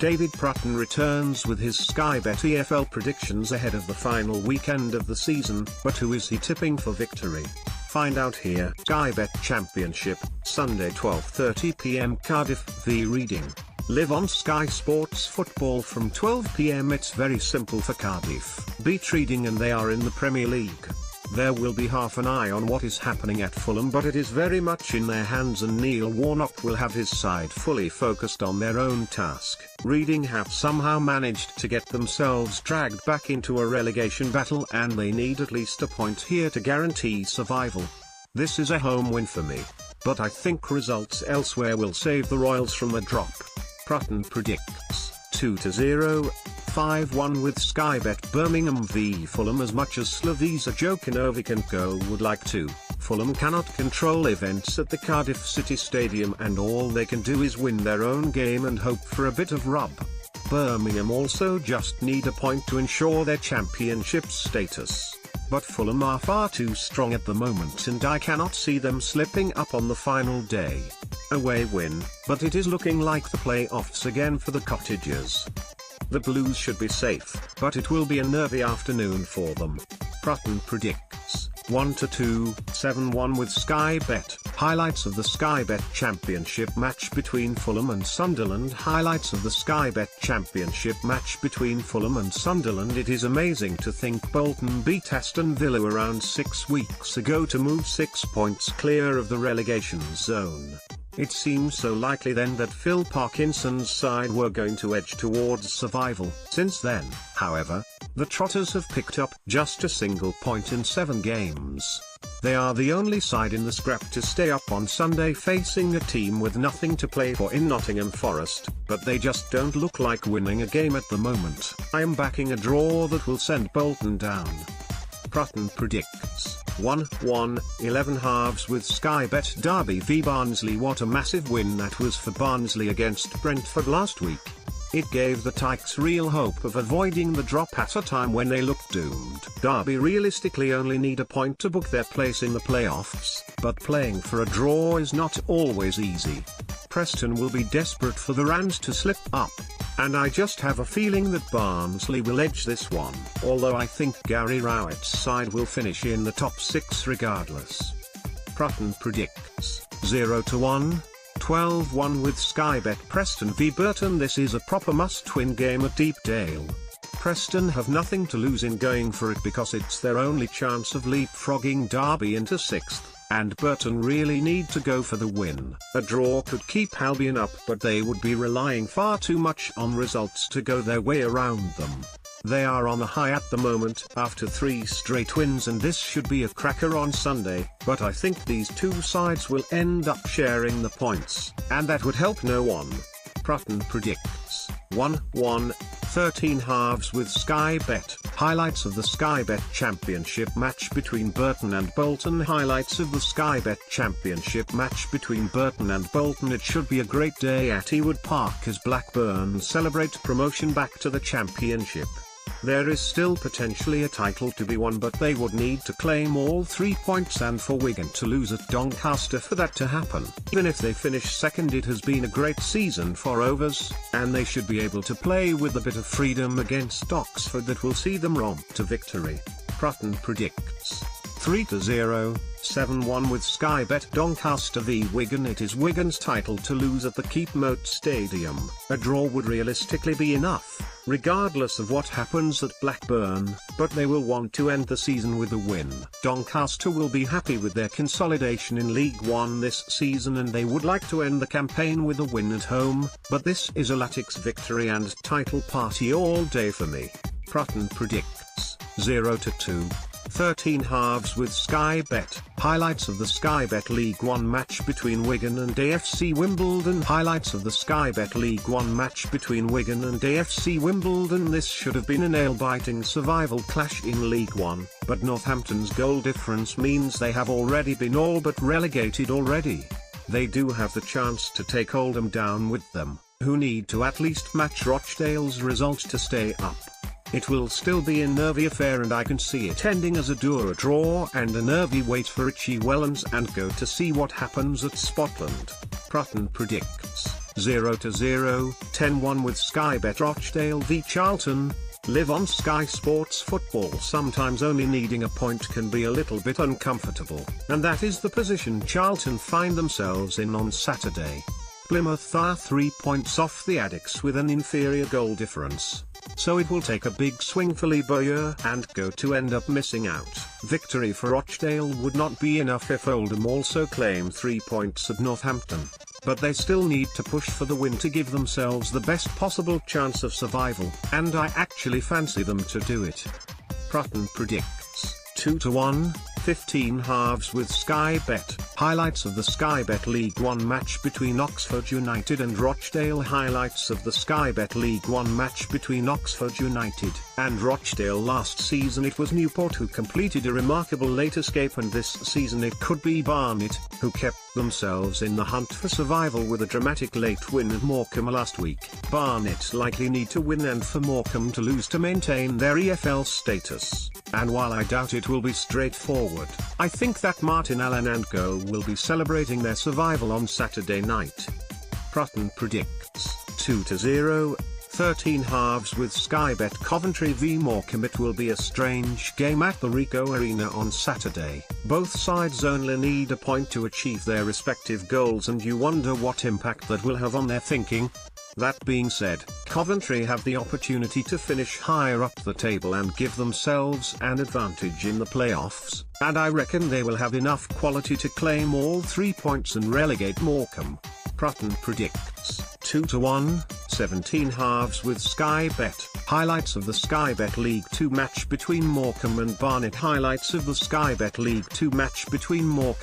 David Prutton returns with his Sky Bet EFL predictions ahead of the final weekend of the season, but who is he tipping for victory? Find out here. Sky Bet Championship, Sunday 12:30 p.m. Cardiff v Reading. Live on Sky Sports Football from 12 p.m. It's very simple for Cardiff. Beat Reading and they are in the Premier League. There will be half an eye on what is happening at Fulham, but it is very much in their hands and Neil Warnock will have his side fully focused on their own task. Reading have somehow managed to get themselves dragged back into a relegation battle and they need at least a point here to guarantee survival. This is a home win for me, but I think results elsewhere will save the Royals from a drop. Prutton predicts 2-0. 5-1 with Sky Bet Birmingham v Fulham. As much as Slavisa Jokanovic and Co would like to, Fulham cannot control events at the Cardiff City Stadium and all they can do is win their own game and hope for a bit of rub. Birmingham also just need a point to ensure their championship status. But Fulham are far too strong at the moment and I cannot see them slipping up on the final day. Away win, but it is looking like the playoffs again for the Cottagers. The Blues should be safe, but it will be a nervy afternoon for them. Prutton predicts 1-2, 7-1 with Sky Bet. Highlights of the Sky Bet Championship match between Fulham and Sunderland. Highlights of the Sky Bet Championship match between Fulham and Sunderland. It is amazing to think Bolton beat Aston Villa around 6 weeks ago to move 6 points clear of the relegation zone. It seemed so likely then that Phil Parkinson's side were going to edge towards survival. Since then, however, the Trotters have picked up just a single point in 7 games. They are the only side in the scrap to stay up on Sunday facing a team with nothing to play for in Nottingham Forest, but they just don't look like winning a game at the moment. I am backing a draw that will send Bolton down. Prutton predicts 1-1, 11 halves with Sky Bet Derby v Barnsley. What a massive win that was for Barnsley against Brentford last week. It gave the Tykes real hope of avoiding the drop at a time when they looked doomed. Derby realistically only need a point to book their place in the playoffs, but playing for a draw is not always easy. Preston will be desperate for the Rams to slip up, and I just have a feeling that Barnsley will edge this one, although I think Gary Rowett's side will finish in the top 6 regardless. Prutton predicts 0-1, 12-1 with Sky Bet Preston v Burton. This is a proper must-win game at Deepdale. Preston have nothing to lose in going for it because it's their only chance of leapfrogging Derby into 6th. And Burton really need to go for the win. A draw could keep Albion up, but they would be relying far too much on results to go their way around them. They are on a high at the moment after 3 straight wins and this should be a cracker on Sunday, but I think these two sides will end up sharing the points, and that would help no one. Prutton predicts 1-1, 13 halves with Sky Bet. Highlights of the Sky Bet Championship match between Burton and Bolton. Highlights of the Sky Bet Championship match between Burton and Bolton. It should be a great day at Ewood Park as Blackburn celebrate promotion back to the Championship. There is still potentially a title to be won, but they would need to claim all 3 points and for Wigan to lose at Doncaster for that to happen. Even if they finish second, it has been a great season for Rovers, and they should be able to play with a bit of freedom against Oxford that will see them romp to victory. Prutton predicts 3-0, 7-1 with Sky Bet Doncaster v Wigan. It is Wigan's title to lose at the Keep Moat Stadium. A draw would realistically be enough, regardless of what happens at Blackburn, but they will want to end the season with a win. Doncaster will be happy with their consolidation in League One this season and they would like to end the campaign with a win at home, but this is a Latics victory and title party all day for me. Prutton predicts 0-2. 13 halves with Sky Bet. Highlights of the Sky Bet League One match between Wigan and AFC Wimbledon. Highlights of the Sky Bet League One match between Wigan and AFC Wimbledon. This should have been a nail-biting survival clash in League One, but Northampton's goal difference means they have already been all but relegated already. They do have the chance to take Oldham down with them, who need to at least match Rochdale's result to stay up. It will still be a nervy affair and I can see it ending as a draw and a nervy wait for Richie Wellens and go to see what happens at Scotland. Prutton predicts 0-0, 10-1 with Sky Bet Rochdale v Charlton. Live on Sky Sports Football. Sometimes only needing a point can be a little bit uncomfortable, and that is the position Charlton find themselves in on Saturday. Plymouth are 3 points off the Addicks with an inferior goal difference, so it will take a big swing for Lee Bowyer and go to end up missing out. Victory for Rochdale would not be enough if Oldham also claim 3 points at Northampton, but they still need to push for the win to give themselves the best possible chance of survival, and I actually fancy them to do it. Prutton predicts 2-1, 15 halves with Sky Bet. Highlights of the Sky Bet League One match between Oxford United and Rochdale. Highlights of the Sky Bet League One match between Oxford United and Rochdale. Last season it was Newport who completed a remarkable late escape, and this season it could be Barnet, who kept themselves in the hunt for survival with a dramatic late win at Morecambe last week. Barnet likely need to win and for Morecambe to lose to maintain their EFL status, and while I doubt it will be straightforward, I think that Martin Allen and Co will be celebrating their survival on Saturday night. Prutton predicts 2-0, 13 halves with Sky Bet Coventry v Morecambe. It will be a strange game at the Ricoh Arena on Saturday. Both sides only need a point to achieve their respective goals, and you wonder what impact that will have on their thinking. That being said, Coventry have the opportunity to finish higher up the table and give themselves an advantage in the playoffs, and I reckon they will have enough quality to claim all 3 points and relegate Morecambe. Prutton predicts 2-1, 17 halves with Sky Bet. Highlights of the Sky Bet League 2 match between Morecambe and Barnet. Highlights of the Sky Bet League 2 match between Morecambe